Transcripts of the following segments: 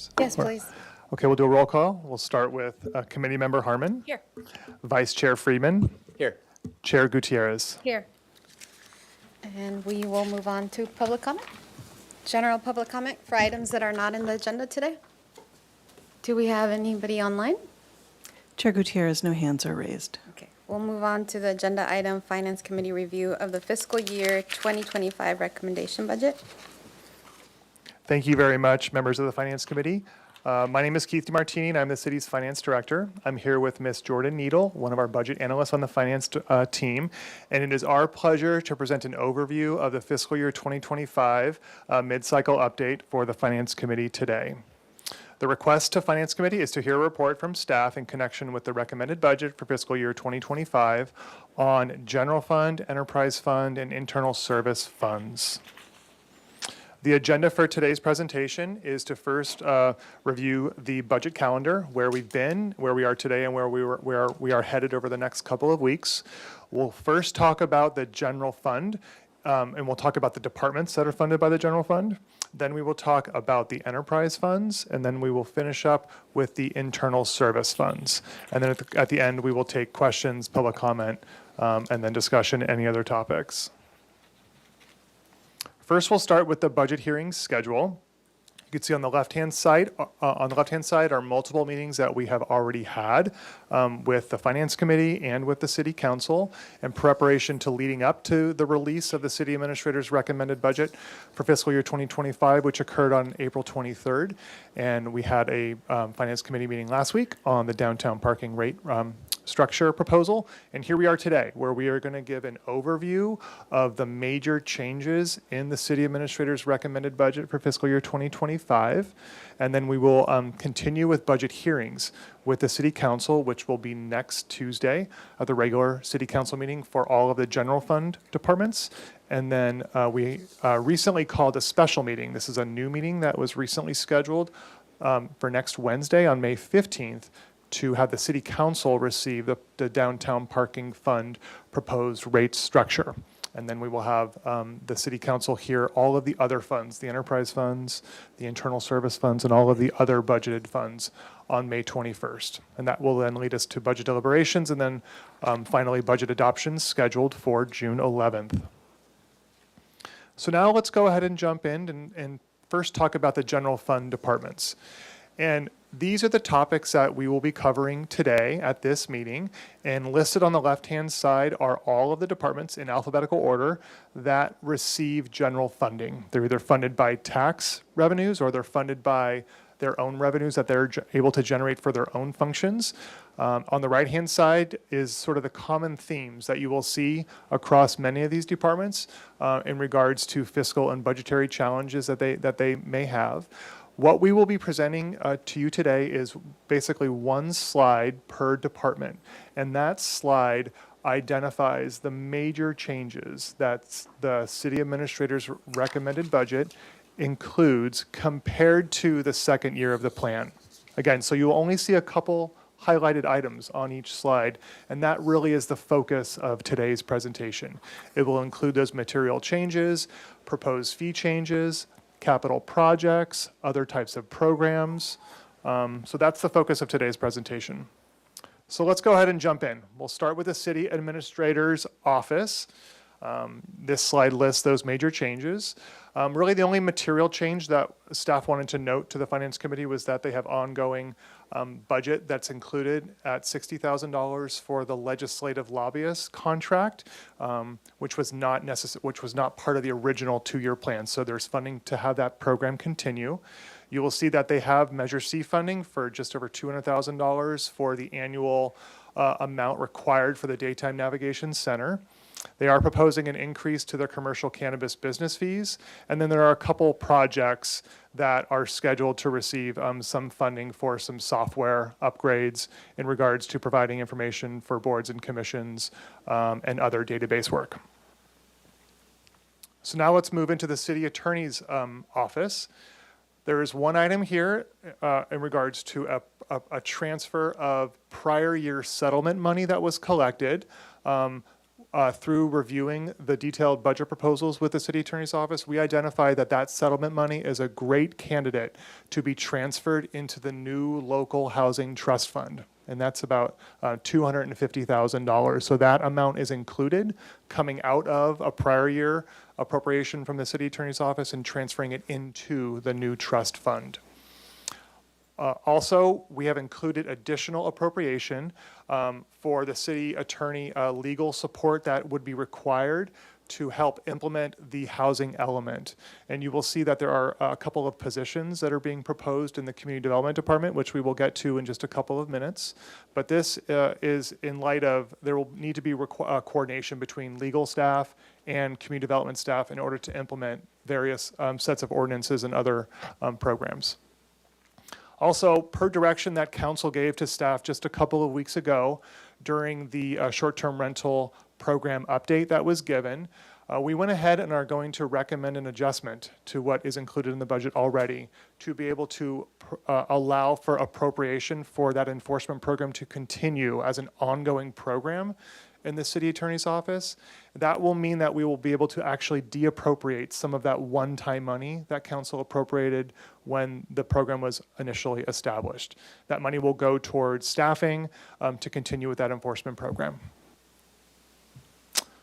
items? Yes, please. Okay, we'll do a roll call. We'll start with Committee Member Harmon. Here. Vice Chair Freeman. Here. Chair Gutierrez. Here. And we will move on to public comment. General public comment for items that are not in the agenda today. Do we have anybody online? Chair Gutierrez, no hands are raised. Okay, we'll move on to the agenda item, Finance Committee review of the fiscal year 2025 recommendation budget. Thank you very much, members of the Finance Committee. My name is Keith DeMartini, and I'm the city's finance director. I'm here with Ms. Jordan Needle, one of our budget analysts on the finance team, and it is our pleasure to present an overview of the fiscal year 2025 mid-cycle update for the Finance Committee today. The request to Finance Committee is to hear a report from staff in connection with the recommended budget for fiscal year 2025 on general fund, enterprise fund, and internal service funds. The agenda for today's presentation is to first review the budget calendar, where we've been, where we are today, and where we are headed over the next couple of weeks. We'll first talk about the general fund, and we'll talk about the departments that are funded by the general fund. Then we will talk about the enterprise funds, and then we will finish up with the internal service funds. And then at the end, we will take questions, public comment, and then discussion, any other topics. First, we'll start with the budget hearings schedule. You can see on the left-hand side are multiple meetings that we have already had with the Finance Committee and with the City Council in preparation to leading up to the release of the City Administrator's recommended budget for fiscal year 2025, which occurred on April 23rd. And we had a Finance Committee meeting last week on the downtown parking rate structure proposal. And here we are today, where we are going to give an overview of the major changes in the City Administrator's recommended budget for fiscal year 2025. And then we will continue with budget hearings with the City Council, which will be next Tuesday at the regular City Council meeting for all of the general fund departments. And then we recently called a special meeting. This is a new meeting that was recently scheduled for next Wednesday on May 15th to have the City Council receive the downtown parking fund proposed rate structure. And then we will have the City Council hear all of the other funds, the enterprise funds, the internal service funds, and all of the other budgeted funds on May 21st. And that will then lead us to budget deliberations and then finally budget adoptions scheduled for June 11th. So now let's go ahead and jump in and first talk about the general fund departments. And these are the topics that we will be covering today at this meeting. And listed on the left-hand side are all of the departments in alphabetical order that receive general funding. They're either funded by tax revenues or they're funded by their own revenues that they're able to generate for their own functions. On the right-hand side is sort of the common themes that you will see across many of these departments in regards to fiscal and budgetary challenges that they may have. What we will be presenting to you today is basically one slide per department, and that slide identifies the major changes that the City Administrator's recommended budget includes compared to the second year of the plan. Again, so you'll only see a couple highlighted items on each slide, and that really is the focus of today's presentation. It will include those material changes, proposed fee changes, capital projects, other types of programs. So that's the focus of today's presentation. So let's go ahead and jump in. We'll start with the City Administrator's Office. This slide lists those major changes. Really the only material change that staff wanted to note to the Finance Committee was that they have ongoing budget that's included at $60,000 for the legislative lobbyist contract, which was not part of the original two-year plan. So there's funding to have that program continue. You will see that they have Measure C funding for just over $200,000 for the annual amount required for the Daytime Navigation Center. They are proposing an increase to their commercial cannabis business fees. And then there are a couple projects that are scheduled to receive some funding for some software upgrades in regards to providing information for boards and commissions and other database work. So now let's move into the City Attorney's office. There is one item here in regards to a transfer of prior year settlement money that was collected. through reviewing the detailed budget proposals with the city attorney's office, we identified that that settlement money is a great candidate to be transferred into the new local housing trust fund. And that's about $250,000. So that amount is included, coming out of a prior year appropriation from the city attorney's office and transferring it into the new trust fund. Also, we have included additional appropriation for the city attorney legal support that would be required to help implement the housing element. And you will see that there are a couple of positions that are being proposed in the community development department, which we will get to in just a couple of minutes. But this is in light of, there will need to be coordination between legal staff and community development staff in order to implement various sets of ordinances and other programs. Also, per direction that council gave to staff just a couple of weeks ago during the short-term rental program update that was given, we went ahead and are going to recommend an adjustment to what is included in the budget already to be able to allow for appropriation for that enforcement program to continue as an ongoing program in the city attorney's office. That will mean that we will be able to actually deappropriate some of that one-time money that council appropriated when the program was initially established. That money will go towards staffing to continue with that enforcement program.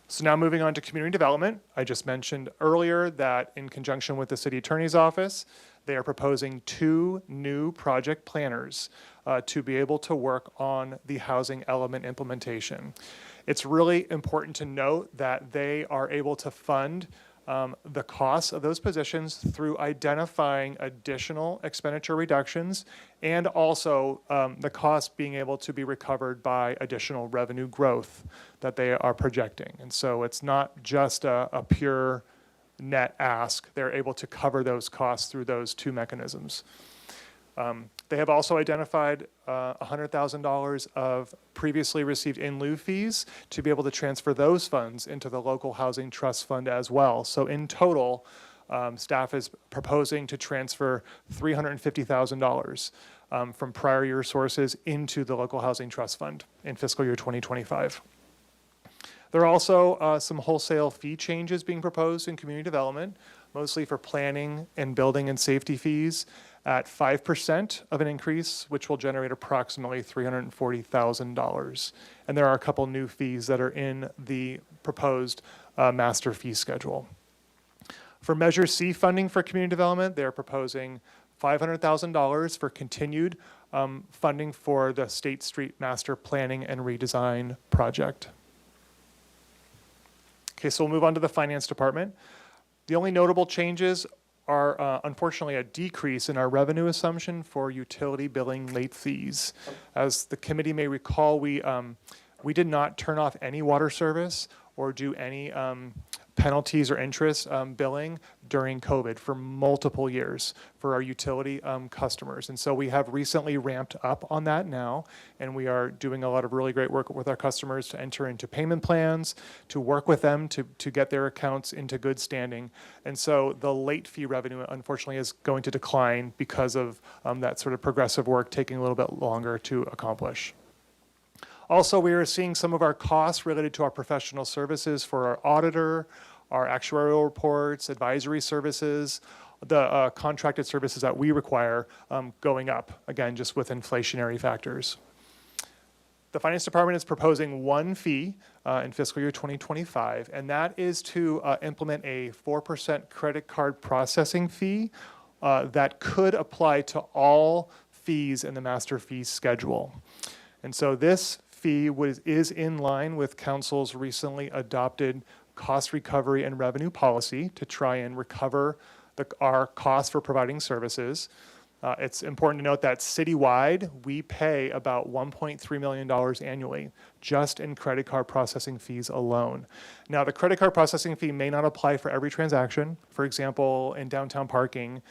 So now moving on to community development. I just mentioned earlier that in conjunction with the city attorney's office, they are proposing 2 new project planners to be able to work on the housing element implementation. It's really important to note that they are able to fund the costs of those positions through identifying additional expenditure reductions and also the cost being able to be recovered by additional revenue growth that they are projecting. And so it's not just a pure net ask. They're able to cover those costs through those 2 mechanisms. They have also identified $100,000 of previously received in lieu fees to be able to transfer those funds into the local housing trust fund as well. So in total, staff is proposing to transfer $350,000 from prior year sources into the local housing trust fund in fiscal year 2025. There are also some wholesale fee changes being proposed in community development, mostly for planning and building and safety fees at 5% of an increase, which will generate approximately $340,000. And there are a couple new fees that are in the proposed master fee schedule. For Measure C funding for community development, they're proposing $500,000 for continued funding for the State Street Master Planning and Redesign project. Okay, so we'll move on to the finance department. The only notable changes are unfortunately a decrease in our revenue assumption for utility billing late fees. As the committee may recall, we did not turn off any water service or do any penalties or interest billing during COVID for multiple years for our utility customers. And so we have recently ramped up on that now, and we are doing a lot of really great work with our customers to enter into payment plans, to work with them to get their accounts into good standing. And so the late fee revenue, unfortunately, is going to decline because of that sort of progressive work taking a little bit longer to accomplish. Also, we are seeing some of our costs related to our professional services for our auditor, our actuarial reports, advisory services, the contracted services that we require going up, again, just with inflationary factors. The finance department is proposing 1 fee in fiscal year 2025, and that is to implement a 4% credit card processing fee that could apply to all fees in the master fee schedule. And so this fee is in line with council's recently adopted cost recovery and revenue policy to try and recover our costs for providing services. It's important to note that citywide, we pay about $1.3 million annually just in credit card processing fees alone. Now, the credit card processing fee may not apply for every transaction. For example, in downtown parking,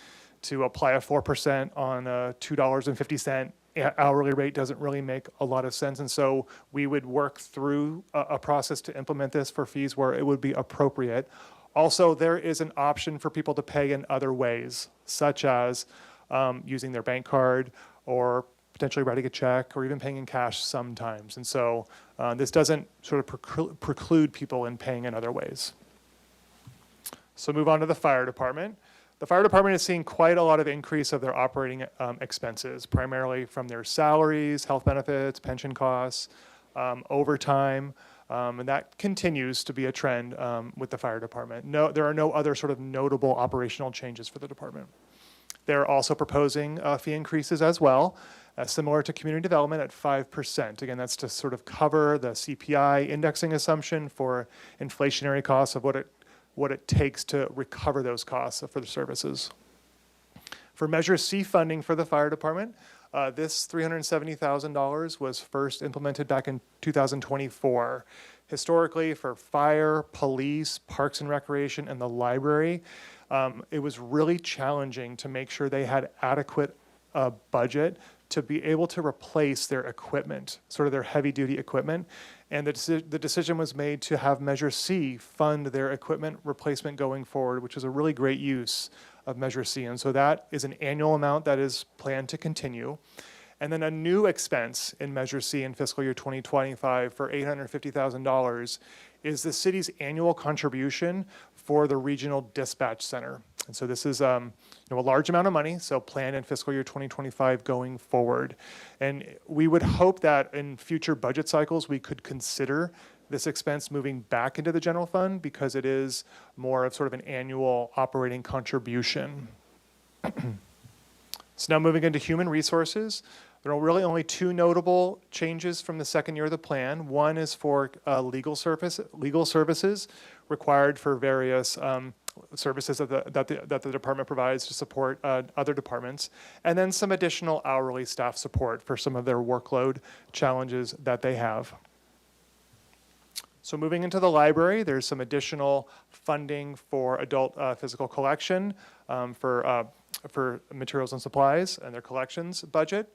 to apply a 4% on a $2.50 hourly rate doesn't really make a lot of sense. And so we would work through a process to implement this for fees where it would be appropriate. Also, there is an option for people to pay in other ways, such as using their bank card or potentially writing a check, or even paying in cash sometimes. And so this doesn't sort of preclude people in paying in other ways. So move on to the fire department. The fire department is seeing quite a lot of increase of their operating expenses, primarily from their salaries, health benefits, pension costs, overtime, and that continues to be a trend with the fire department. No, there are no other sort of notable operational changes for the department. They're also proposing fee increases as well, similar to community development at 5%. Again, that's to sort of cover the CPI indexing assumption for inflationary costs of what it takes to recover those costs for the services. For Measure C funding for the fire department, this $370,000 was first implemented back in 2024. Historically, for fire, police, parks and recreation, and the library, it was really challenging to make sure they had adequate budget to be able to replace their equipment, sort of their heavy-duty equipment. And the decision was made to have Measure C fund their equipment replacement going forward, which is a really great use of Measure C. And so that is an annual amount that is planned to continue. And then a new expense in Measure C in fiscal year 2025 for $850,000 is the city's annual contribution for the regional dispatch center. And so this is a large amount of money, so planned in fiscal year 2025 going forward. And we would hope that in future budget cycles, we could consider this expense moving back into the general fund because it is more of sort of an annual operating contribution. So now moving into human resources, there are really only two notable changes from the second year of the plan. One is for legal services required for various services that the department provides to support other departments, and then some additional hourly staff support for some of their workload challenges that they have. So moving into the library, there's some additional funding for adult physical collection for materials and supplies and their collections budget.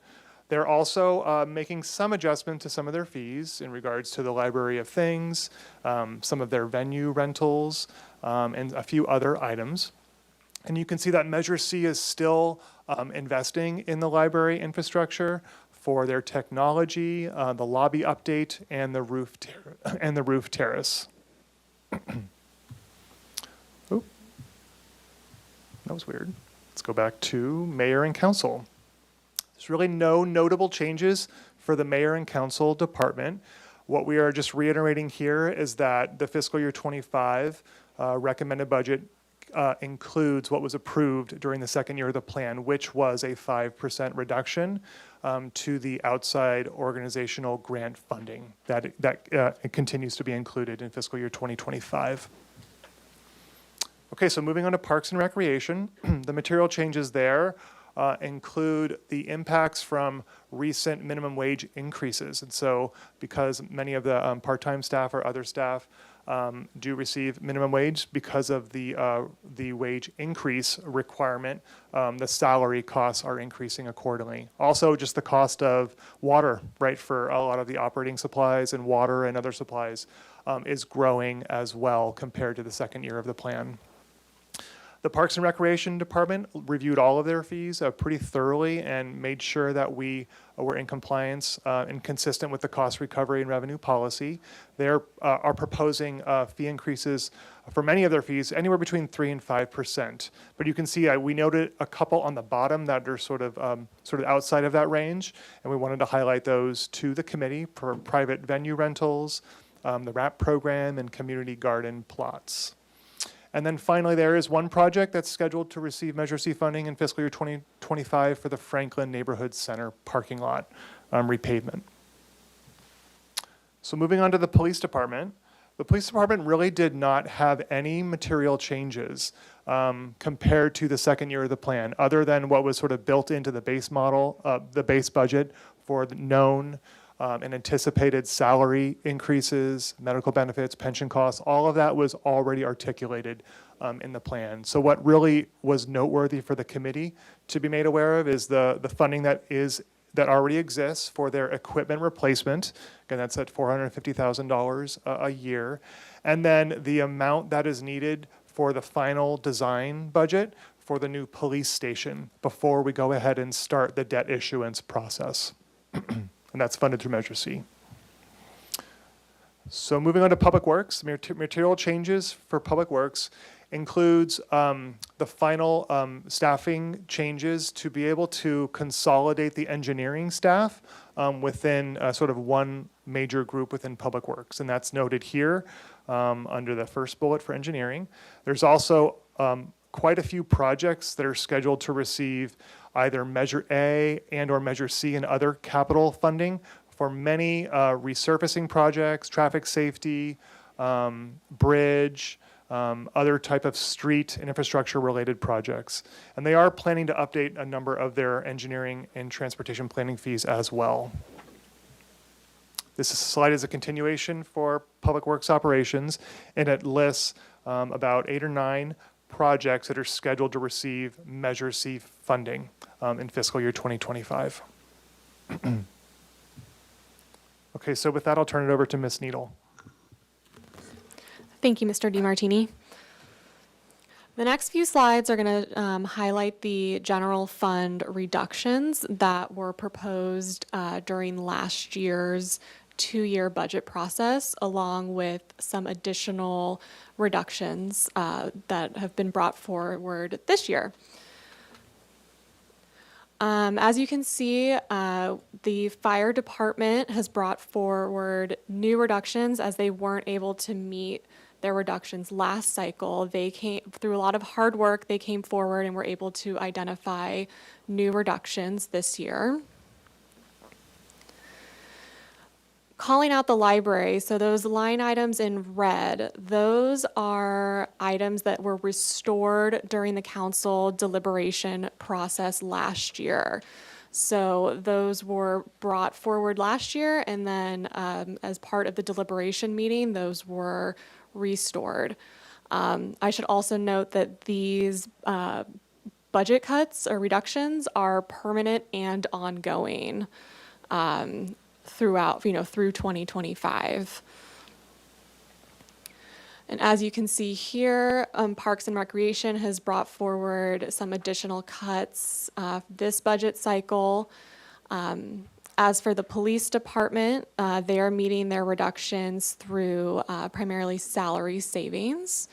They're also making some adjustment to some of their fees in regards to the Library of Things, some of their venue rentals, and a few other items. And you can see that Measure C is still investing in the library infrastructure for their technology, the lobby update, and the roof terrace. Oop. That was weird. Let's go back to mayor and council. There's really no notable changes for the mayor and council department. What we are just reiterating here is that the fiscal year 25 recommended budget includes what was approved during the second year of the plan, which was a 5% reduction to the outside organizational grant funding that continues to be included in fiscal year 2025. Okay, so moving on to Parks and Recreation, the material changes there include the impacts from recent minimum wage increases. And so because many of the part-time staff or other staff do receive minimum wage because of the wage increase requirement, the salary costs are increasing accordingly. Also, just the cost of water, right, for a lot of the operating supplies and water and other supplies is growing as well compared to the second year of the plan. The Parks and Recreation Department reviewed all of their fees pretty thoroughly and made sure that we were in compliance and consistent with the cost recovery and revenue policy. They are proposing fee increases for many of their fees anywhere between 3% and 5%. But you can see we noted a couple on the bottom that are sort of outside of that range, and we wanted to highlight those to the committee for private venue rentals, the RAP program, and community garden plots. And then finally, there is one project that's scheduled to receive Measure C funding in fiscal year 2025 for the Franklin Neighborhood Center parking lot repavement. So moving on to the police department. The police department really did not have any material changes compared to the second year of the plan, other than what was sort of built into the base model, the base budget for the known and anticipated salary increases, medical benefits, pension costs. All of that was already articulated in the plan. So what really was noteworthy for the committee to be made aware of is the funding that already exists for their equipment replacement. Again, that's at $450,000 a year. And then the amount that is needed for the final design budget for the new police station before we go ahead and start the debt issuance process. And that's funded through Measure C. So moving on to Public Works, material changes for Public Works includes the final staffing changes to be able to consolidate the engineering staff within sort of one major group within Public Works. And that's noted here under the first bullet for engineering. There's also quite a few projects that are scheduled to receive either Measure A and or Measure C and other capital funding for many resurfacing projects, traffic safety, bridge, other type of street and infrastructure related projects. And they are planning to update a number of their engineering and transportation planning fees as well. This slide is a continuation for Public Works operations, and it lists about 8 or 9 projects that are scheduled to receive Measure C funding in fiscal year 2025. Okay, so with that, I'll turn it over to Ms. Needle. Thank you, Mr. DiMartini. The next few slides are going to highlight the general fund reductions that were proposed during last year's 2-year budget process, along with some additional reductions that have been brought forward this year. As you can see, the fire department has brought forward new reductions as they weren't able to meet their reductions last cycle. They came through a lot of hard work, they came forward and were able to identify new reductions this year. Calling out the library, so those line items in red, those are items that were restored during the council deliberation process last year. So those were brought forward last year, and then as part of the deliberation meeting, those were restored. I should also note that these budget cuts or reductions are permanent and ongoing throughout, through 2025. And as you can see here, Parks and Recreation has brought forward some additional cuts this budget cycle. As for the police department, they are meeting their reductions through primarily salary savings.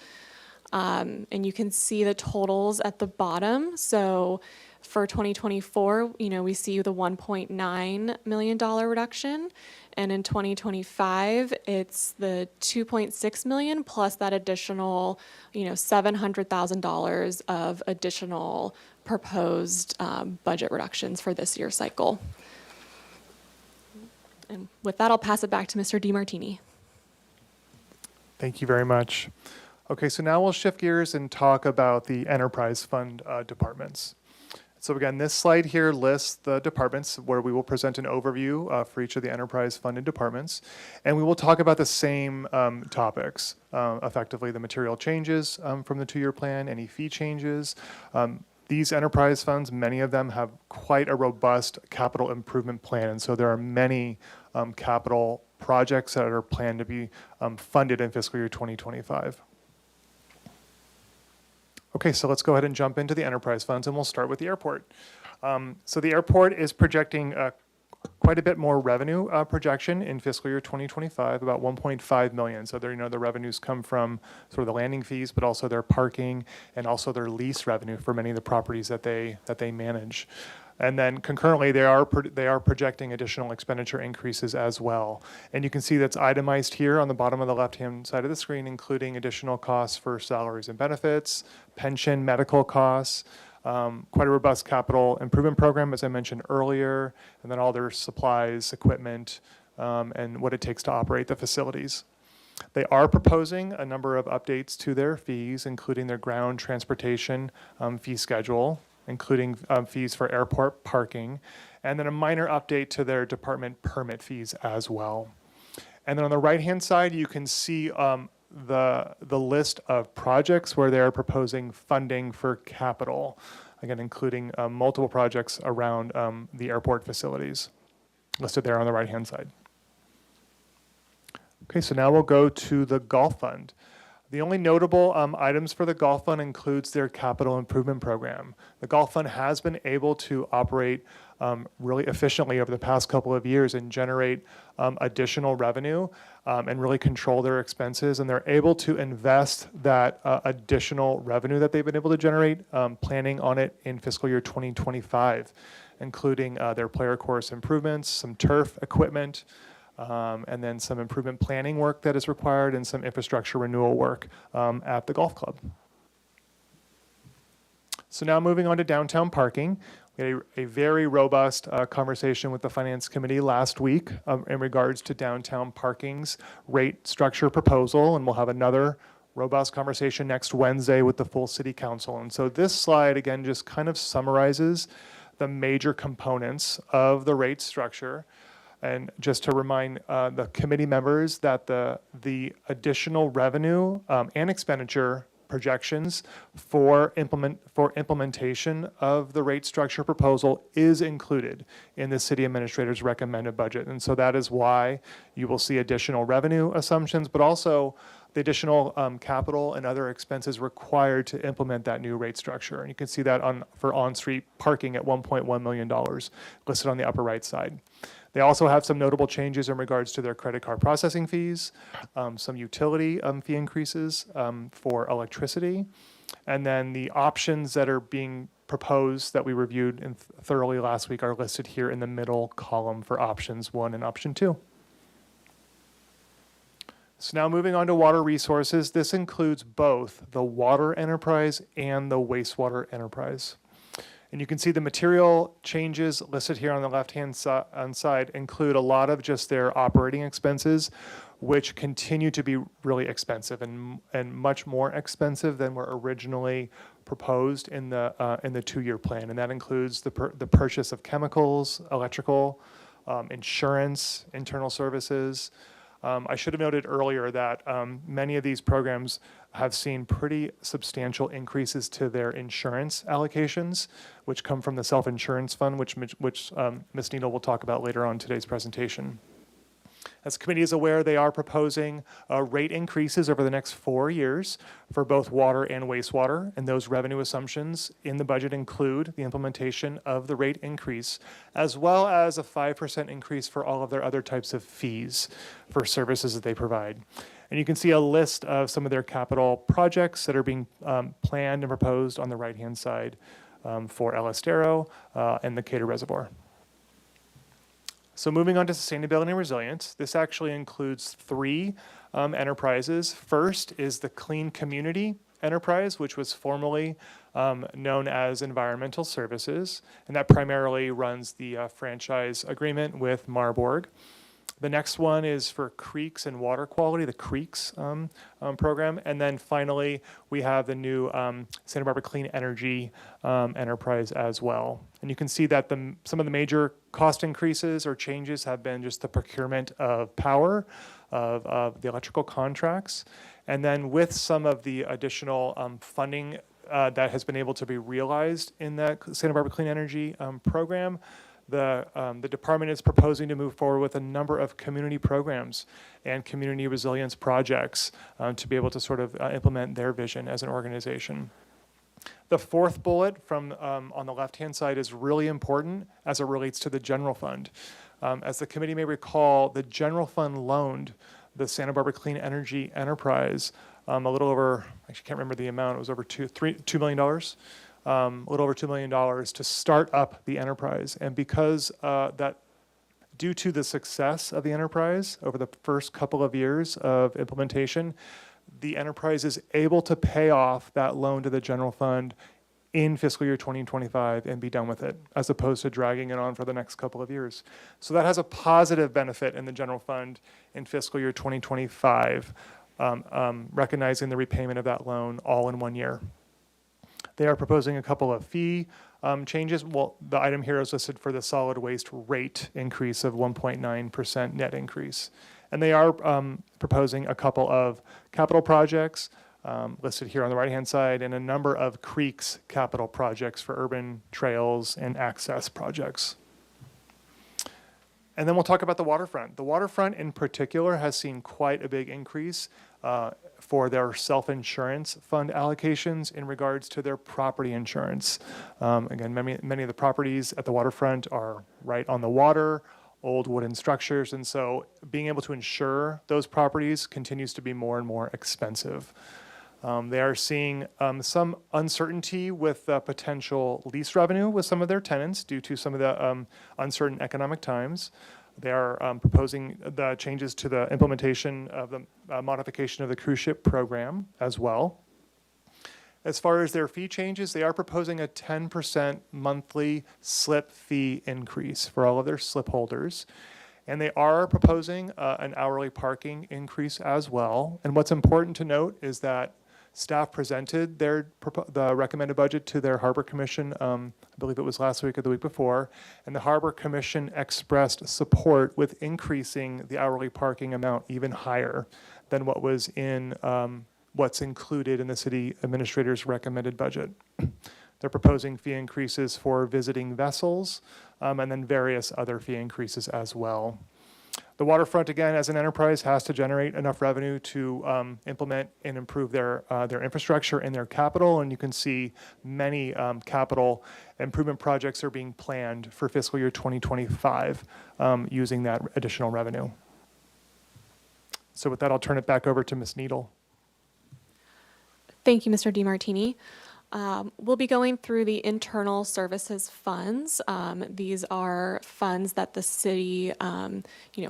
And you can see the totals at the bottom. So for 2024, we see the $1.9 million reduction. And in 2025, it's the $2.6 million plus that additional, $700,000 of additional proposed budget reductions for this year's cycle. And with that, I'll pass it back to Mr. DiMartini. Thank you very much. Okay, so now we'll shift gears and talk about the enterprise fund departments. So again, this slide here lists the departments where we will present an overview for each of the enterprise funded departments. And we will talk about the same topics, effectively the material changes from the 2-year plan, any fee changes. These enterprise funds, many of them have quite a robust capital improvement plan. And so there are many capital projects that are planned to be funded in fiscal year 2025. Okay, so let's go ahead and jump into the enterprise funds, and we'll start with the airport. So the airport is projecting quite a bit more revenue projection in fiscal year 2025, about 1.5 million. So there, the revenues come from sort of the landing fees, but also their parking and also their lease revenue for many of the properties that they manage. And then concurrently, they are projecting additional expenditure increases as well. And you can see that's itemized here on the bottom of the left-hand side of the screen, including additional costs for salaries and benefits, pension, medical costs, quite a robust capital improvement program, as I mentioned earlier, and then all their supplies, equipment, and what it takes to operate the facilities. They are proposing a number of updates to their fees, including their ground transportation fee schedule, including fees for airport parking, and then a minor update to their department permit fees as well. And then on the right-hand side, you can see the list of projects where they are proposing funding for capital, again, including multiple projects around the airport facilities listed there on the right-hand side. Okay, so now we'll go to the golf fund. The only notable items for the Golf Fund includes their capital improvement program. The Golf Fund has been able to operate really efficiently over the past couple of years and generate additional revenue and really control their expenses. And they're able to invest that additional revenue that they've been able to generate, planning on it in fiscal year 2025, including their player course improvements, some turf equipment, and then some improvement planning work that is required and some infrastructure renewal work at the golf club. So now moving on to downtown parking. We had a very robust conversation with the Finance Committee last week in regards to downtown parking's rate structure proposal, and we'll have another robust conversation next Wednesday with the full City Council. And so this slide, again, just kind of summarizes the major components of the rate structure. And just to remind the committee members that the additional revenue and expenditure projections for implementation of the rate structure proposal is included in the city administrator's recommended budget. And so that is why you will see additional revenue assumptions, but also the additional capital and other expenses required to implement that new rate structure. And you can see that for on-street parking at $1.1 million listed on the upper right side. They also have some notable changes in regards to their credit card processing fees, some utility fee increases for electricity, and then the options that are being proposed that we reviewed thoroughly last week are listed here in the middle column for options 1 and option 2. So now moving on to water resources, this includes both the water enterprise and the wastewater enterprise. And you can see the material changes listed here on the left-hand side include a lot of just their operating expenses, which continue to be really expensive and much more expensive than were originally proposed in the 2-year plan. And that includes the purchase of chemicals, electrical, insurance, internal services. I should have noted earlier that many of these programs have seen pretty substantial increases to their insurance allocations, which come from the self-insurance fund, which Ms. Needle will talk about later on in today's presentation. As the committee is aware, they are proposing rate increases over the next 4 years for both water and wastewater, and those revenue assumptions in the budget include the implementation of the rate increase, as well as a 5% increase for all of their other types of fees for services that they provide. And you can see a list of some of their capital projects that are being planned and proposed on the right-hand side for El Estero and the Cater Reservoir. So moving on to sustainability and resilience, this actually includes 3 enterprises. First is the Clean Community Enterprise, which was formerly known as Environmental Services, and that primarily runs the franchise agreement with Marburg. The next one is for creeks and water quality, the Creeks program. And then finally, we have the new Santa Barbara Clean Energy Enterprise as well. And you can see that some of the major cost increases or changes have been just the procurement of power, of the electrical contracts. And then with some of the additional funding that has been able to be realized in that Santa Barbara Clean Energy program, the department is proposing to move forward with a number of community programs and community resilience projects to be able to sort of implement their vision as an organization. The 4th bullet from on the left-hand side is really important as it relates to the general fund. As the committee may recall, the general fund loaned the Santa Barbara Clean Energy Enterprise a little over, I can't remember the amount, it was over $2 million. A little over $2 million to start up the enterprise. And because due to the success of the enterprise over the first couple of years of implementation, the enterprise is able to pay off that loan to the general fund in fiscal year 2025 and be done with it, as opposed to dragging it on for the next couple of years. So that has a positive benefit in the general fund in fiscal year 2025, recognizing the repayment of that loan all in 1 year. They are proposing a couple of fee changes. Well, the item here is listed for the solid waste rate increase of 1.9% net increase. And they are proposing a couple of capital projects listed here on the right-hand side and a number of creeks capital projects for urban trails and access projects. And then we'll talk about the waterfront. The waterfront in particular has seen quite a big increase for their self-insurance fund allocations in regards to their property insurance. Again, many of the properties at the waterfront are right on the water, old wooden structures, and so being able to insure those properties continues to be more and more expensive. They are seeing some uncertainty with potential lease revenue with some of their tenants due to some of the uncertain economic times. They are proposing the changes to the implementation of the modification of the cruise ship program as well. As far as their fee changes, they are proposing a 10% monthly slip fee increase for all of their slip holders. And they are proposing an hourly parking increase as well. And what's important to note is that staff presented the recommended budget to their Harbor Commission, I believe it was last week or the week before, and the Harbor Commission expressed support with increasing the hourly parking amount even higher than what was in what's included in the city administrator's recommended budget. They're proposing fee increases for visiting vessels and then various other fee increases as well. The waterfront, again, as an enterprise, has to generate enough revenue to implement and improve their infrastructure and their capital. And you can see many capital improvement projects are being planned for fiscal year 2025 using that additional revenue. So with that, I'll turn it back over to Ms. Needle. Thank you, Mr. DiMartini. We'll be going through the internal services funds. These are funds that the city,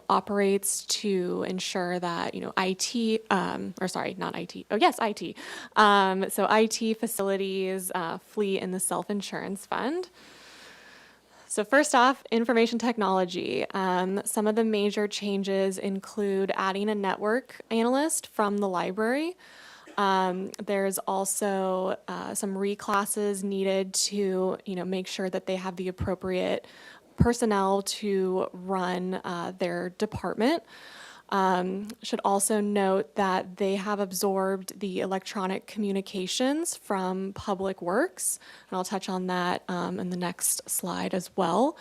operates to ensure that, IT, not IT. Oh, yes, IT. So IT, facilities, fleet, and the self-insurance fund. So first off, information technology. Some of the major changes include adding a network analyst from the library. There's also some reclasses needed to, make sure that they have the appropriate personnel to run their department. Should also note that they have absorbed the electronic communications from Public Works, and I'll touch on that in the next slide as well.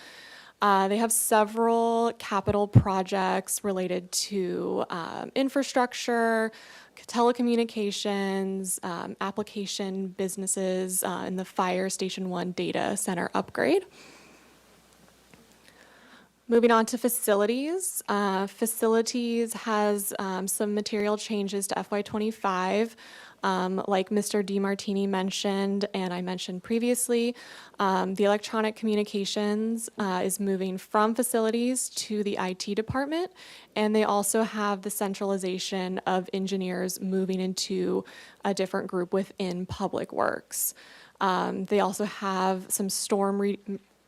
They have several capital projects related to infrastructure, telecommunications, application businesses, and the Fire Station 1 data center upgrade. Moving on to facilities. Facilities has some material changes to FY25. Like Mr. DiMartini mentioned, and I mentioned previously, the electronic communications is moving from facilities to the IT department, and they also have the centralization of engineers moving into a different group within Public Works. They also have some storm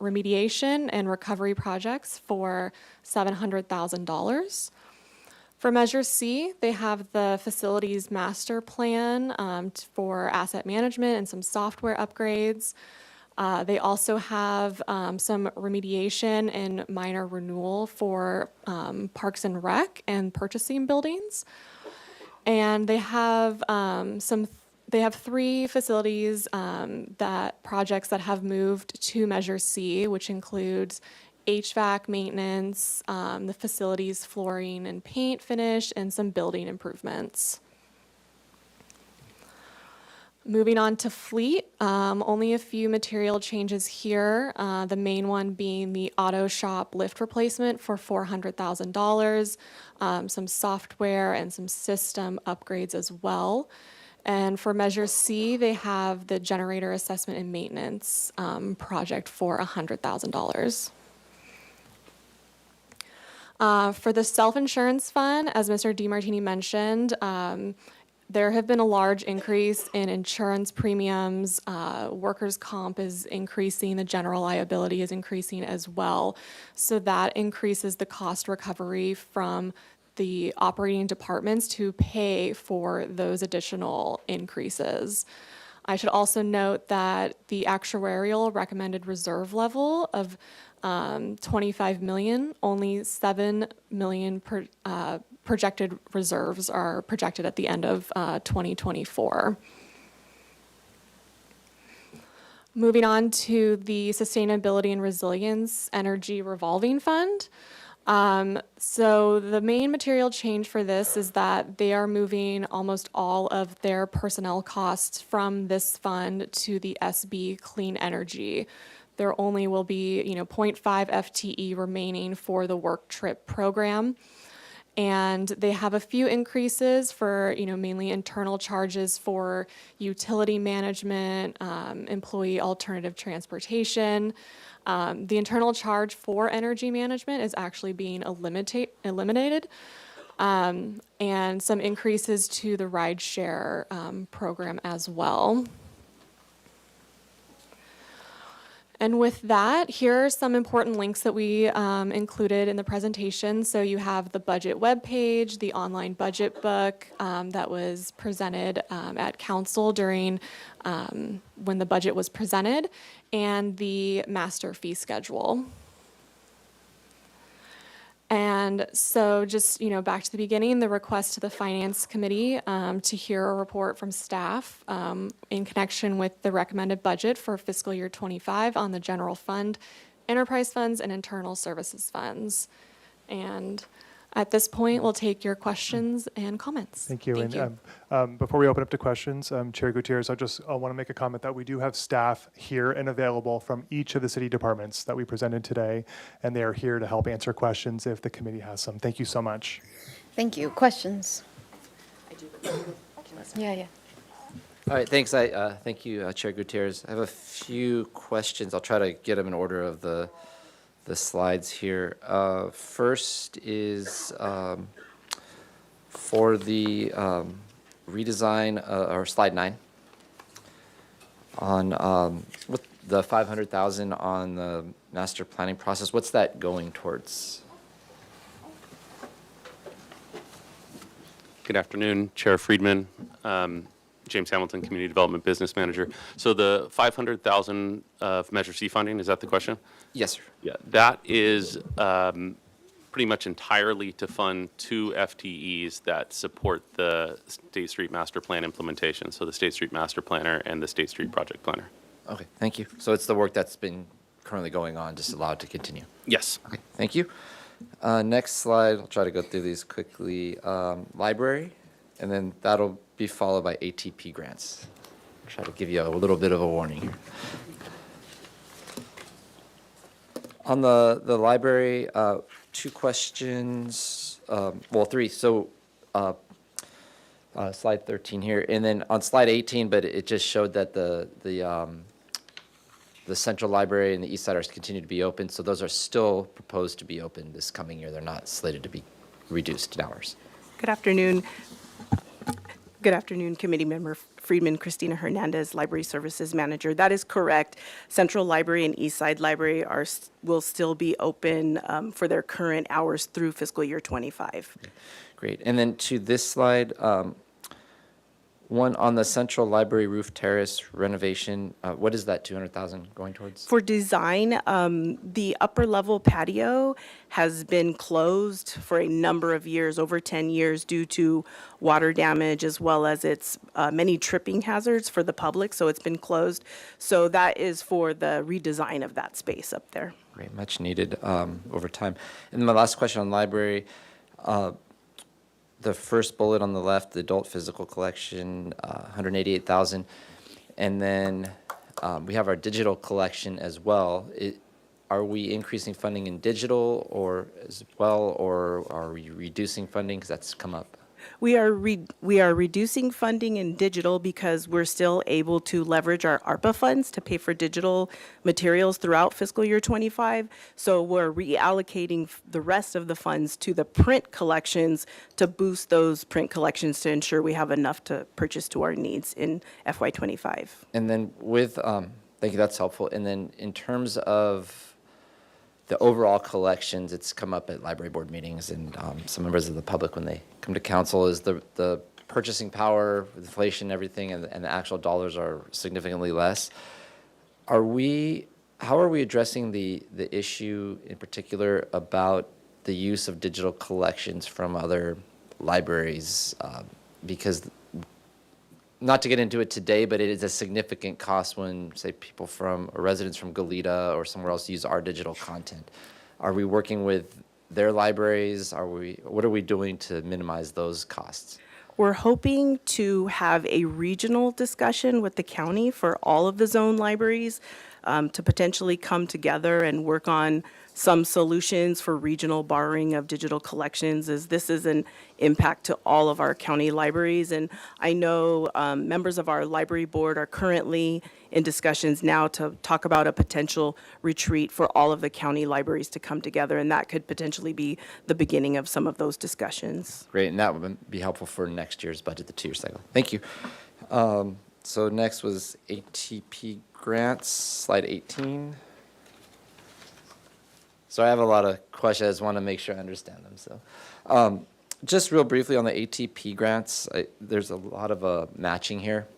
remediation and recovery projects for $700,000. For Measure C, they have the facilities master plan for asset management and some software upgrades. They also have some remediation and minor renewal for Parks and Rec and purchasing buildings. And they have three facilities projects that have moved to Measure C, which includes HVAC maintenance, the facilities flooring and paint finish, and some building improvements. Moving on to fleet, only a few material changes here. The main one being the auto shop lift replacement for $400,000, some software and some system upgrades as well. And for Measure C, they have the generator assessment and maintenance project for $100,000. For the self-insurance fund, as Mr. DiMartini mentioned, there have been a large increase in insurance premiums. Workers' comp is increasing, the general liability is increasing as well. So that increases the cost recovery from the operating departments to pay for those additional increases. I should also note that the actuarial recommended reserve level of 25 million, only 7 million projected reserves are projected at the end of 2024. Moving on to the Sustainability and Resilience Energy Revolving Fund. So the main material change for this is that they are moving almost all of their personnel costs from this fund to the SB Clean Energy. There only will be, 0.5 FTE remaining for the work trip program. And they have a few increases for, mainly internal charges for utility management, employee alternative transportation. The internal charge for energy management is actually being eliminated. And some increases to the rideshare program as well. And with that, here are some important links that we included in the presentation. So you have the budget webpage, the online budget book that was presented at council during when the budget was presented, and the master fee schedule. And so just, back to the beginning, the request to the Finance Committee to hear a report from staff in connection with the recommended budget for fiscal year 25 on the general fund, enterprise funds, and internal services funds. And at this point, we'll take your questions and comments. Thank you. Thank And before we open up to questions, Chair Gutierrez, I want to make a comment that we do have staff here and available from each of the city departments that we presented today, and they are here to help answer questions if the committee has some. Thank you so much. Thank you. Questions? Yeah. All right, thanks. Thank you, Chair Gutierrez. I have a few questions. I'll try to get them in order of the slides here. First is for the redesign, or slide 9, on with the 500,000 on the master planning process. What's that going towards? Good afternoon, Chair Friedman, James Hamilton, Community Development Business Manager. So the 500,000 of Measure C funding, is that the question? Yes, sir. Yeah, that is pretty much entirely to fund 2 FTEs that support the State Street Master Plan implementation. So the State Street Master Planner and the State Street Project Planner. Okay, thank you. So it's the work that's been currently going on, just allowed to continue. Yes. Okay, thank you. Next slide, I'll try to go through these quickly. Library, and then that'll be followed by ATP grants. I'll try to give you a little bit of a warning here. On the library, 2 questions, well, 3. So slide 13 here, and then on slide 18, but it just showed that the Central Library and the East Side are continue to be open, so those are still proposed to be open this coming year. They're not slated to be reduced in hours. Good afternoon. Good afternoon, Committee Member Friedman, Christina Hernandez, Library Services Manager. That is correct. Central Library and East Side Library will still be open for their current hours through fiscal year 25. Great. And then to this slide, one on the Central Library roof terrace renovation, what is that 200,000 going towards? For design, the upper level patio has been closed for a number of years, over 10 years, due to water damage as well as its many tripping hazards for the public, so it's been closed. So that is for the redesign of that space up there. Great, much needed over time. And then my last question on library, the first bullet on the left, the adult physical collection, 188,000. And then we have our digital collection as well. Are we increasing funding in digital or as well, or are we reducing funding? Because that's come up. We are reducing funding in digital because we're still able to leverage our ARPA funds to pay for digital materials throughout fiscal year 25. So we're reallocating the rest of the funds to the print collections to boost those print collections to ensure we have enough to purchase to our needs in FY25. And then with, thank you, that's helpful. And then in terms of the overall collections, it's come up at library board meetings and some members of the public when they come to council, is the purchasing power, inflation, everything, and the actual dollars are significantly less. How are we addressing the issue in particular about the use of digital collections from other libraries? Because, not to get into it today, but it is a significant cost when, say, people or residents from Goleta or somewhere else use our digital content. Are we working with their libraries? What are we doing to minimize those costs? We're hoping to have a regional discussion with the county for all of the zone libraries to potentially come together and work on some solutions for regional borrowing of digital collections, as this is an impact to all of our county libraries. And I know members of our library board are currently in discussions now to talk about a potential retreat for all of the county libraries to come together, and that could potentially be the beginning of some of those discussions. Great, and that would be helpful for next year's budget, the 2-year cycle. Thank you. So next was ATP grants, slide 18. So I have a lot of questions. I just want to make sure I understand them. So just real briefly on the ATP grants, there's a lot of matching here.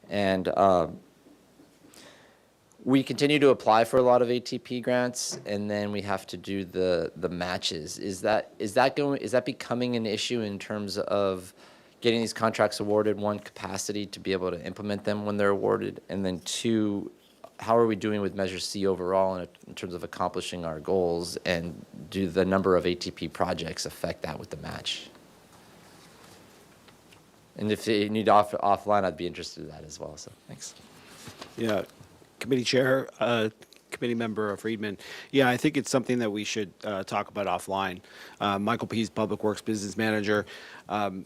And we continue to apply for a lot of ATP grants, and then we have to do the matches. Is that becoming an issue in terms of getting these contracts awarded, one, capacity to be able to implement them when they're awarded, and then two, how are we doing with Measure C overall in terms of accomplishing our goals, and do the number of ATP projects affect that with the match? And if you need offline, I'd be interested in that as well, so thanks. Yeah, Committee Chair, Committee Member Friedman. Yeah, I think it's something that we should talk about offline. Michael Pease, Public Works Business Manager.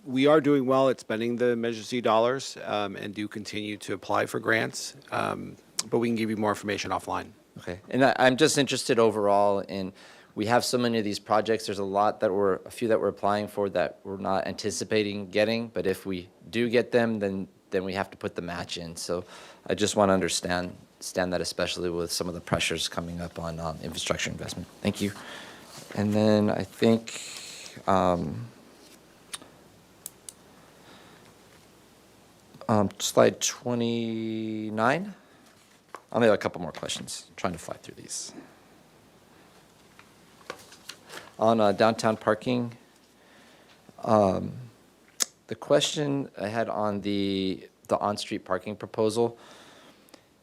We are doing well at spending the Measure C dollars and do continue to apply for grants, but we can give you more information offline. Okay, and I'm just interested overall in, we have so many of these projects, there's a few that we're applying for that we're not anticipating getting, but if we do get them, then we have to put the match in. So I just want to understand that, especially with some of the pressures coming up on infrastructure investment. Thank you. And then I think slide 29. I'll have a couple more questions. I'm trying to fly through these. On downtown parking, the question I had on the on-street parking proposal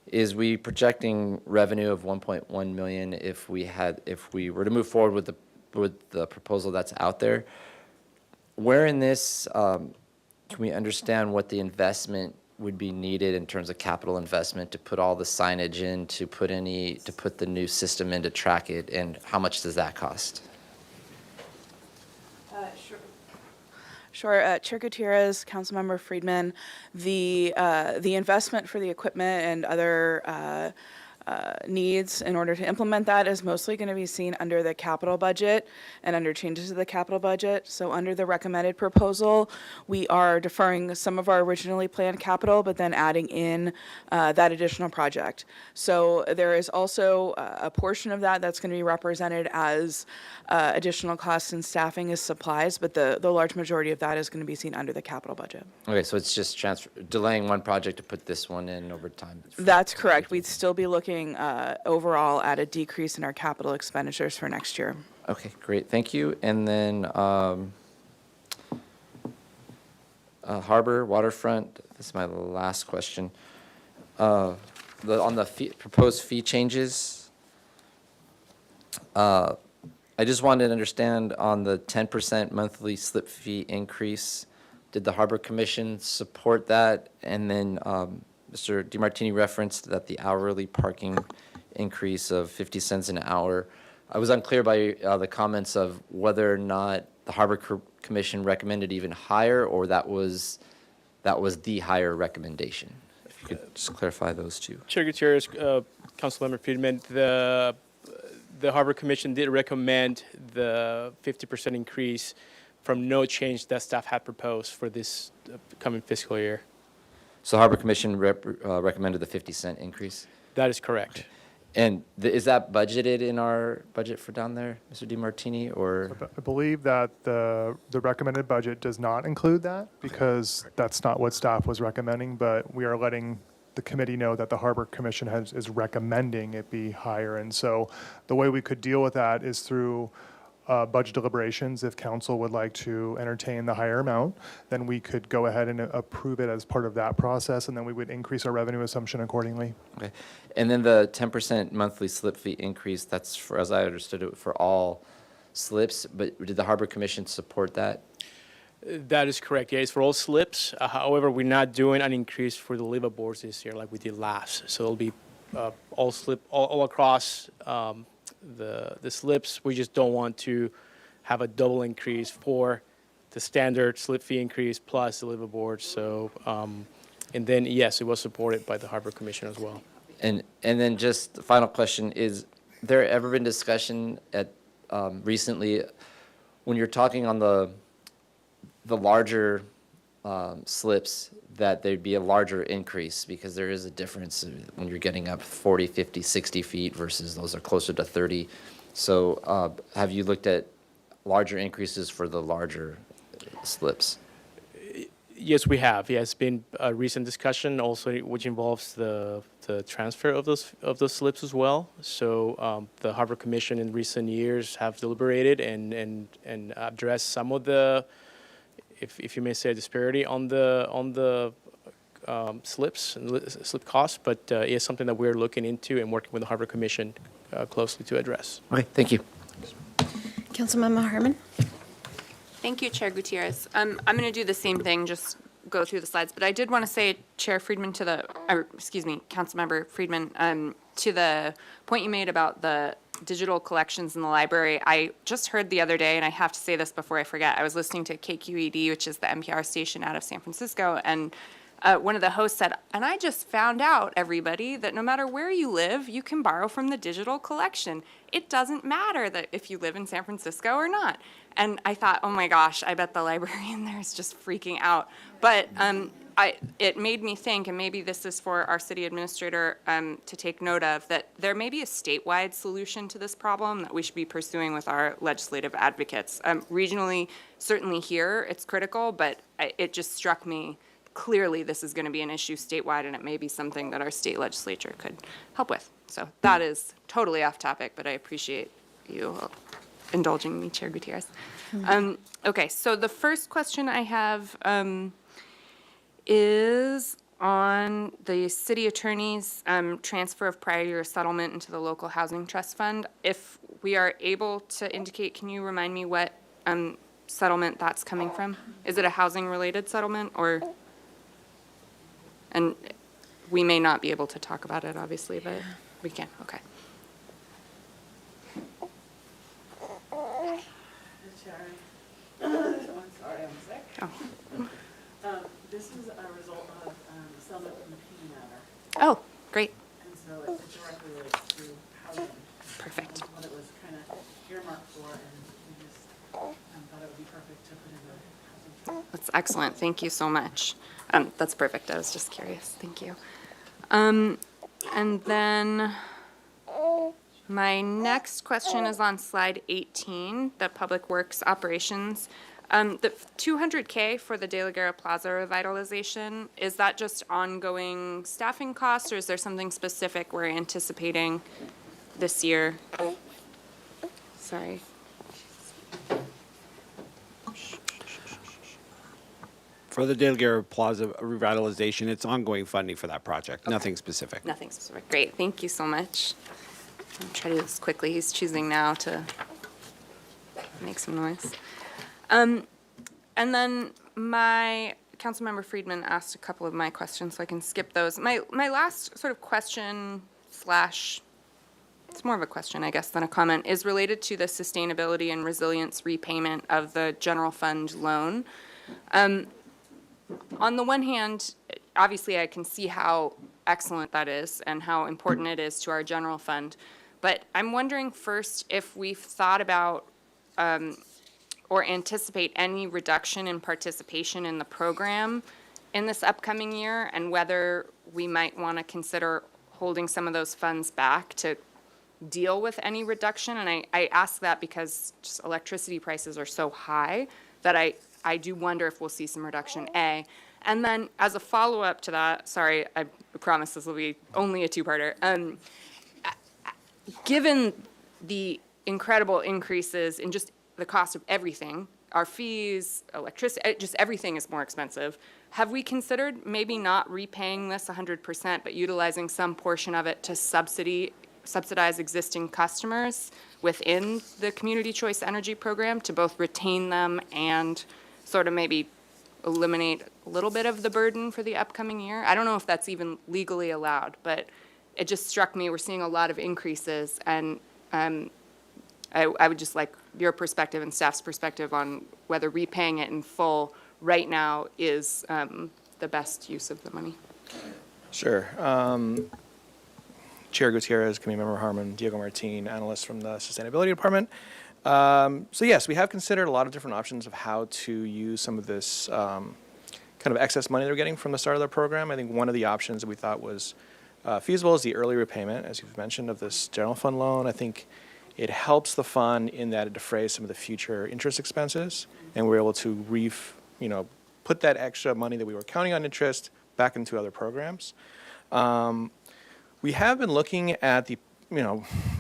is, we projecting revenue of 1.1 million if we were to move forward with the proposal that's out there. Where in this can we understand what the investment would be needed in terms of capital investment to put all the signage in, to put the new system in to track it, and how much does that cost? Sure. Chair Gutierrez, Councilmember Friedman, the investment for the equipment and other needs in order to implement that is mostly going to be seen under the capital budget and under changes to the capital budget. So under the recommended proposal, we are deferring some of our originally planned capital, but then adding in that additional project. So there is also a portion of that that's going to be represented as additional costs and staffing as supplies, but the large majority of that is going to be seen under the capital budget. Okay, so it's just delaying one project to put this one in over time. That's correct. We'd still be looking overall at a decrease in our capital expenditures for next year. Okay, great, thank you. And then harbor, waterfront, this is my last question. On the proposed fee changes, I just wanted to understand on the 10% monthly slip fee increase, did the Harbor Commission support that? And then Mr. DiMartini referenced that the hourly parking increase of 50 cents an hour. I was unclear by the comments of whether or not the Harbor Commission recommended even higher, or that was the higher recommendation. If you could just clarify those two. Chair Gutierrez, Councilmember Friedman, the Harbor Commission did recommend the 50% increase from no change that staff had proposed for this coming fiscal year. So Harbor Commission recommended the 50-cent increase? That is correct. Okay. And is that budgeted in our budget for down there, Mr. DiMartini, or? I believe that the recommended budget does not include that, because that's not what staff was recommending, but we are letting the committee know that the Harbor Commission is recommending it be higher. And so the way we could deal with that is through budget deliberations. If council would like to entertain the higher amount, then we could go ahead and approve it as part of that process, and then we would increase our revenue assumption accordingly. Okay. And then the 10% monthly slip fee increase, that's for, as I understood it, for all slips, but did the Harbor Commission support that? That is correct. Yeah, it's for all slips. However, we're not doing an increase for the liveaboards this year like we did last. So it'll be all across the slips. We just don't want to have a double increase for the standard slip fee increase plus the liveaboards. So, and then yes, it was supported by the Harbor Commission as well. And then just the final question, is there ever been discussion at recently when you're talking on the larger slips that there'd be a larger increase, because there is a difference when you're getting up 40, 50, 60 feet versus those are closer to 30. So have you looked at larger increases for the larger slips? Yes, we have. Yeah, it's been a recent discussion also, which involves the transfer of those slips as well. So the Harbor Commission in recent years have deliberated and addressed some of the, if you may say, disparity on the slips and slip costs. But it's something that we're looking into and working with the Harbor Commission closely to address. Okay, thank you. Councilmember Harmon? Thank you, Chair Gutierrez. I'm going to do the same thing, just go through the slides. But I did want to say, Chair Friedman, Councilmember Friedman, to the point you made about the digital collections in the library. I just heard the other day, and I have to say this before I forget, I was listening to KQED, which is the NPR station out of San Francisco, and one of the hosts said, and I just found out, everybody, that no matter where you live, you can borrow from the digital collection. It doesn't matter that if you live in San Francisco or not. And I thought, oh my gosh, I bet the librarian there is just freaking out. But it made me think, and maybe this is for our city administrator to take note of, that there may be a statewide solution to this problem that we should be pursuing with our legislative advocates. Regionally, certainly here, it's critical, but it just struck me, clearly this is going to be an issue statewide, and it may be something that our state legislature could help with. So that is totally off topic, but I appreciate you indulging me, Chair Gutierrez. Okay, so the first question I have is on the city attorney's transfer of prior year settlement into the local housing trust fund. If we are able to indicate, can you remind me what settlement that's coming from? Is it a housing related settlement, or? And we may not be able to talk about it, obviously, but we can, okay. Sorry, I'm sick. Oh, This is a result of settlement from the P matter, oh, great, and so it directly relates to housing. perfect. What it was kind of earmarked for, and we just thought it would be perfect to put in the housing trust. That's excellent, thank you so much. That's perfect, I was just curious, thank you. And then my next question is on slide 18, the Public Works Operations. The 200K for the De La Guerra Plaza revitalization, is that just ongoing staffing costs, or is there something specific we're anticipating this year? Sorry. For the De La Guerra Plaza revitalization, it's ongoing funding for that project, nothing specific. Nothing specific. Great, thank you so much. I'll try to do this quickly. He's choosing now to make some noise. And then my Councilmember Friedman asked a couple of my questions, so I can skip those. My last sort of question slash, it's more of a question, I guess, than a comment, is related to the sustainability and resilience repayment of the general fund loan. On the one hand, obviously I can see how excellent that is and how important it is to our general fund. But I'm wondering first if we've thought about or anticipate any reduction in participation in the program in this upcoming year, and whether we might want to consider holding some of those funds back to deal with any reduction. And I ask that because just electricity prices are so high that I do wonder if we'll see some reduction, A. And then as a follow-up to that, sorry, I promise this will be only a two-parter. Given the incredible increases in just the cost of everything, our fees, electricity, just everything is more expensive, have we considered maybe not repaying this 100%, but utilizing some portion of it to subsidy subsidize existing customers within the Community Choice Energy Program to both retain them and sort of maybe eliminate a little bit of the burden for the upcoming year. I don't know if that's even legally allowed, but it just struck me, we're seeing a lot of increases, and I would just like your perspective and staff's perspective on whether repaying it in full right now is the best use of the money. Sure. Chair Gutierrez, Committee Member Harmon, Diego Martin, analyst from the Sustainability Department. So yes, we have considered a lot of different options of how to use some of this kind of excess money they're getting from the start of the program. I think one of the options that we thought was feasible is the early repayment, as you've mentioned, of this general fund loan. I think it helps the fund in that it defrays some of the future interest expenses, and we're able to put that extra money that we were counting on interest back into other programs. We have been looking at the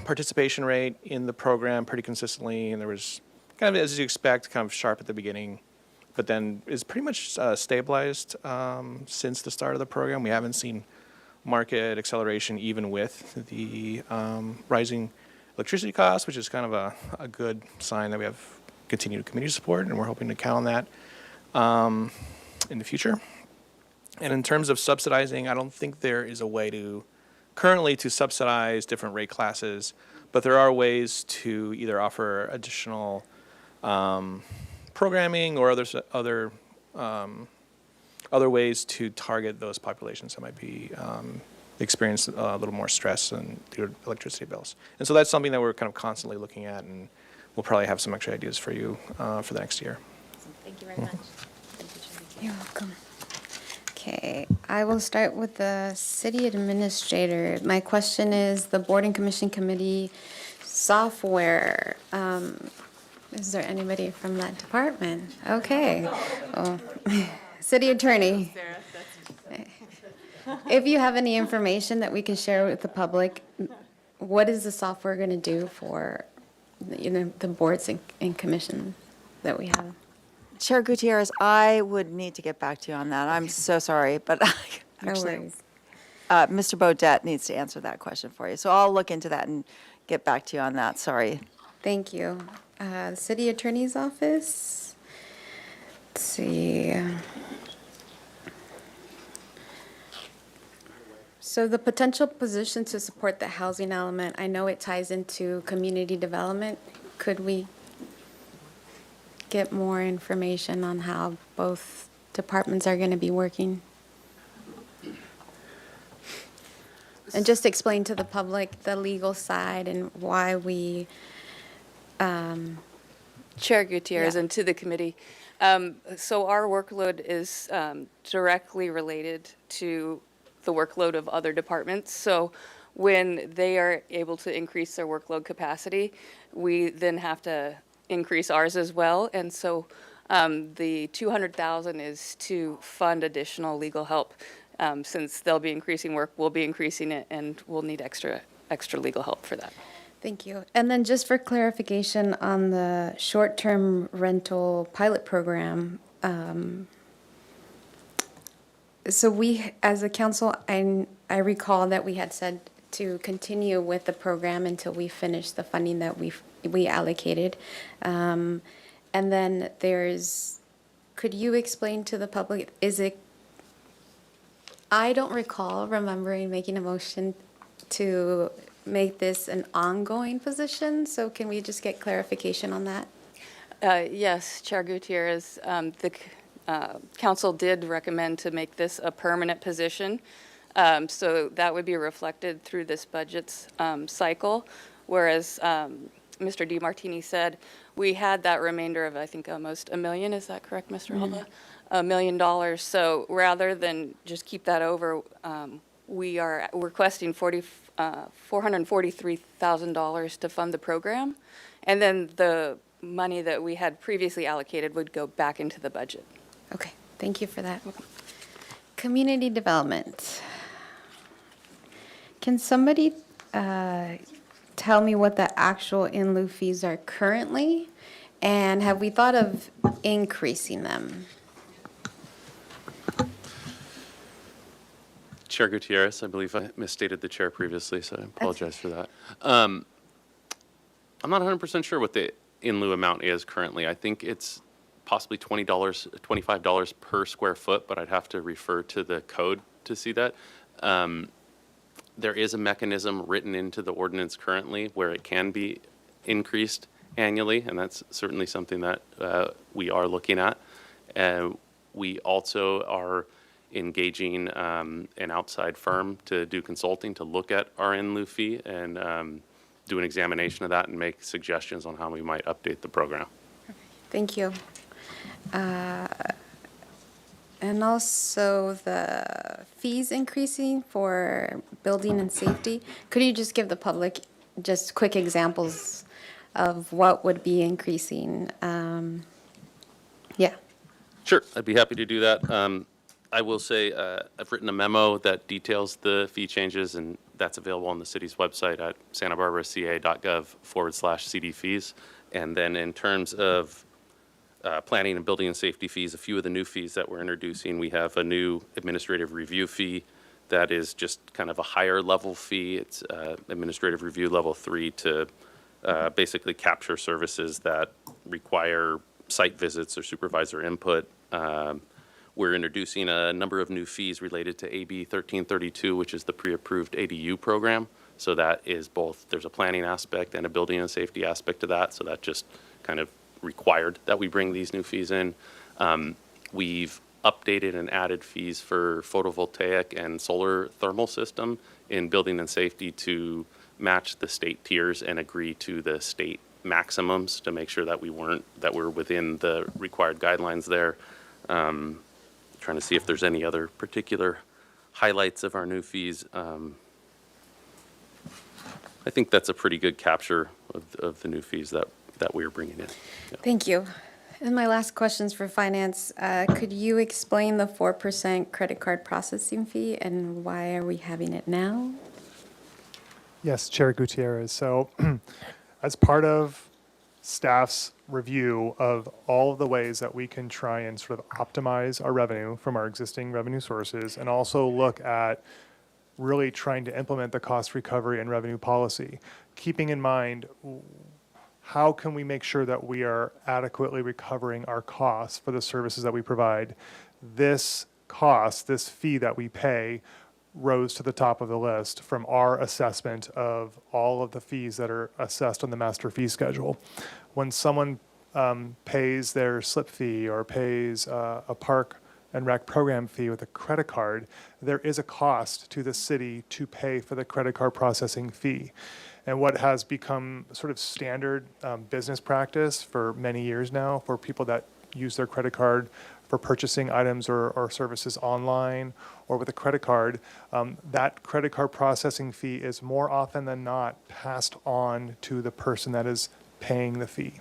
participation rate in the program pretty consistently, and there was kind of, as you expect, kind of sharp at the beginning, but then is pretty much stabilized since the start of the program. We haven't seen market acceleration even with the rising electricity costs, which is kind of a good sign that we have continued community support, and we're hoping to count on that in the future. And in terms of subsidizing, I don't think there is a way currently to subsidize different rate classes, but there are ways to either offer additional programming or other ways to target those populations that might be experience a little more stress and their electricity bills. And so that's something that we're kind of constantly looking at, and we'll probably have some extra ideas for you for the next year. Thank you very much. You're welcome. Okay, I will start with the city administrator. My question is the board and commission committee software. Is there anybody from that department? Okay. Oh. City attorney. If you have any information that we can share with the public, what is the software going to do for the boards and commissions that we have? Chair Gutierrez, I would need to get back to you on that. I'm so sorry, but No actually, worries. Mr. Bodett needs to answer that question for you. So I'll look into that and get back to you on that. Sorry. Thank you. City attorney's office. Let's see. So the potential position to support the housing element, I know it ties into community development. Could we get more information on how both departments are going to be working? And just explain to the public the legal side and why we, Chair Gutierrez Yeah. and to the committee. So our workload is directly related to the workload of other departments. So when they are able to increase their workload capacity, we then have to increase ours as well. And so the $200,000 is to fund additional legal help. Since they'll be increasing work, we'll be increasing it, and we'll need extra legal help for that. Thank you. And then just for clarification on the short-term rental pilot program, so we, as a council, I recall that we had said to continue with the program until we finish the funding that we allocated. And then could you explain to the public, I don't recall remembering making a motion to make this an ongoing position, so can we just get clarification on that? Yes, Chair Gutierrez, the council did recommend to make this a permanent position. So that would be reflected through this budget's cycle, whereas Mr. DiMartini said we had that remainder of, I think, almost $1 million. Is that correct, Mr. Alba? $1 million. So rather than just keep that over, we are requesting $443,000 to fund the program, and then the money that we had previously allocated would go back into the budget. Okay, thank you for that. Community development. Can somebody tell me what the actual in lieu fees are currently? And have we thought of increasing them? Chair Gutierrez, I believe I misstated the chair previously, so I apologize for that. I'm not 100% sure what the in lieu amount is currently. I think it's possibly $20, $25 per square foot, but I'd have to refer to the code to see that. There is a mechanism written into the ordinance currently where it can be increased annually, and that's certainly something that we are looking at. We also are engaging an outside firm to do consulting to look at our in lieu fee and do an examination of that and make suggestions on how we might update the program. Thank you. And also the fees increasing for building and safety. Could you just give the public just quick examples of what would be increasing? Yeah. Sure, I'd be happy to do that. I will say I've written a memo that details the fee changes, and that's available on the city's website at santabarbaraca.gov/CD fees. And then in terms of planning and building and safety fees, a few of the new fees that we're introducing, we have a new administrative review fee that is just kind of a higher level fee. It's administrative review level 3 to basically capture services that require site visits or supervisor input. We're introducing a number of new fees related to AB 1332, which is the pre-approved ADU program. So that is both, there's a planning aspect and a building and safety aspect to that. So that just kind of required that we bring these new fees in. We've updated and added fees for photovoltaic and solar thermal system in building and safety to match the state tiers and agree to the state maximums to make sure that we're within the required guidelines there. Trying to see if there's any other particular highlights of our new fees. I think that's a pretty good capture of the new fees that we're bringing in. Yeah. Thank you. And my last question's for finance. Could you explain the 4% credit card processing fee and why are we having it now? Yes, Chair Gutierrez. So as part of staff's review of all of the ways that we can try and sort of optimize our revenue from our existing revenue sources and also look at really trying to implement the cost recovery and revenue policy, keeping in mind how can we make sure that we are adequately recovering our costs for the services that we provide. This cost, this fee that we pay, rose to the top of the list from our assessment of all of the fees that are assessed on the master fee schedule. When someone pays their slip fee or pays a park and rec program fee with a credit card, there is a cost to the city to pay for the credit card processing fee. And what has become sort of standard business practice for many years now for people that use their credit card for purchasing items or services online or with a credit card, that credit card processing fee is more often than not passed on to the person that is paying the fee.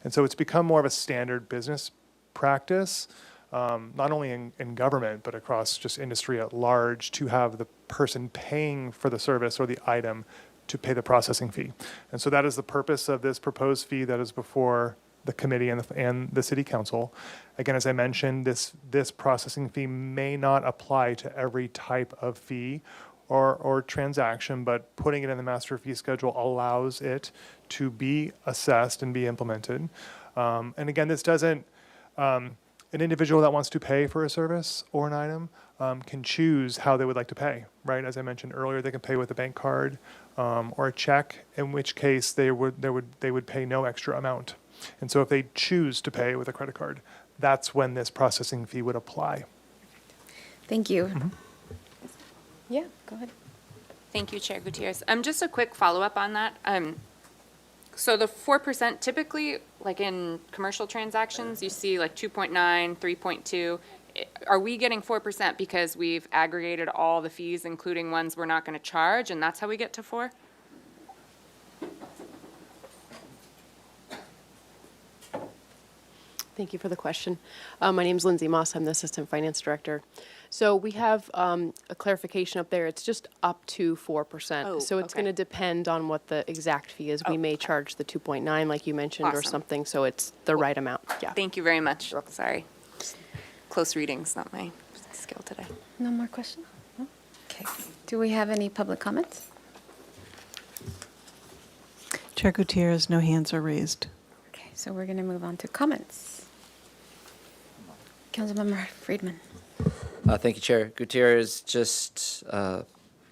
And so it's become more of a standard business practice, not only in government, but across just industry at large, to have the person paying for the service or the item to pay the processing fee. And so that is the purpose of this proposed fee that is before the committee and the city council. Again, as I mentioned, this processing fee may not apply to every type of fee or transaction, but putting it in the master fee schedule allows it to be assessed and be implemented. And again, this doesn't, an individual that wants to pay for a service or an item can choose how they would like to pay, right? As I mentioned earlier, they can pay with a bank card or a check, in which case they would pay no extra amount. And so if they choose to pay with a credit card, that's when this processing fee would apply. Thank you. Mm-hmm. Yeah, go ahead. Thank you, Chair Gutierrez. Just a quick follow-up on that. So the 4%, typically, like in commercial transactions, you see like 2.9, 3.2. Are we getting 4% because we've aggregated all the fees, including ones we're not going to charge, and that's how we get to 4? Thank you for the question. My name is Lindsay Moss. I'm the Assistant Finance Director. So we have a clarification up there. It's just up to 4%. Oh, so it's okay. going to depend on what the exact fee is. We may charge the 2.9 like you mentioned or Awesome. something, so it's the right amount. Yeah. Thank you very much. Sorry. Close reading's not my skill today. No more questions? No? Okay, do we have any public comments? Chair Gutierrez, no hands are raised. Okay, so we're going to move on to comments. Councilmember Friedman. Thank you, Chair Gutierrez. Just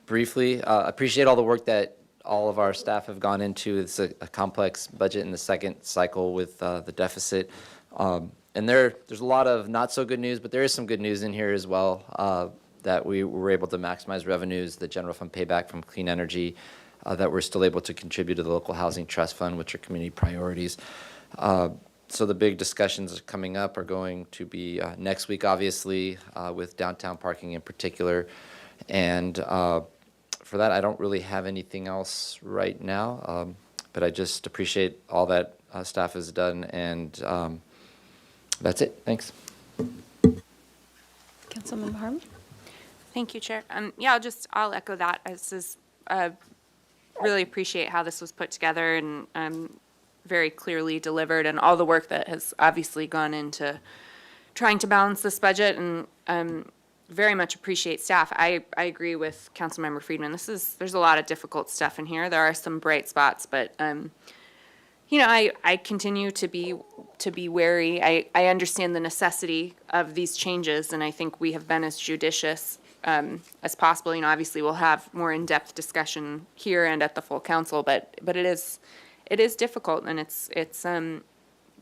briefly, appreciate all the work that all of our staff have gone into. It's a complex budget in the second cycle with the deficit. And there's a lot of not so good news, but there is some good news in here as well, that we were able to maximize revenues, the general fund payback from clean energy, that we're still able to contribute to the local housing trust fund, which are community priorities. So the big discussions coming up are going to be next week, obviously, with downtown parking in particular. And for that, I don't really have anything else right now, but I just appreciate all that staff has done, and that's it. Thanks. Councilmember Harmon. Thank you, Chair. Yeah, I'll echo that. This is, really appreciate how this was put together and very clearly delivered, and all the work that has obviously gone into trying to balance this budget, and very much appreciate staff. I agree with Councilmember Friedman. There's a lot of difficult stuff in here. There are some bright spots, but you know, I continue to be wary. I understand the necessity of these changes, and I think we have been as judicious as possible. You know, obviously we'll have more in-depth discussion here and at the full council, but it is difficult, and it's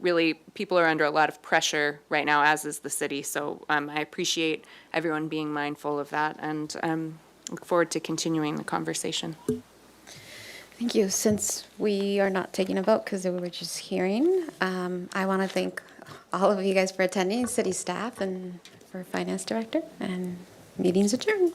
really, people are under a lot of pressure right now, as is the city. So I appreciate everyone being mindful of that, and look forward to continuing the conversation. Thank you. Since we are not taking a vote because we were just hearing, I want to thank all of you guys for attending, city staff and for finance director, and meeting's adjourned.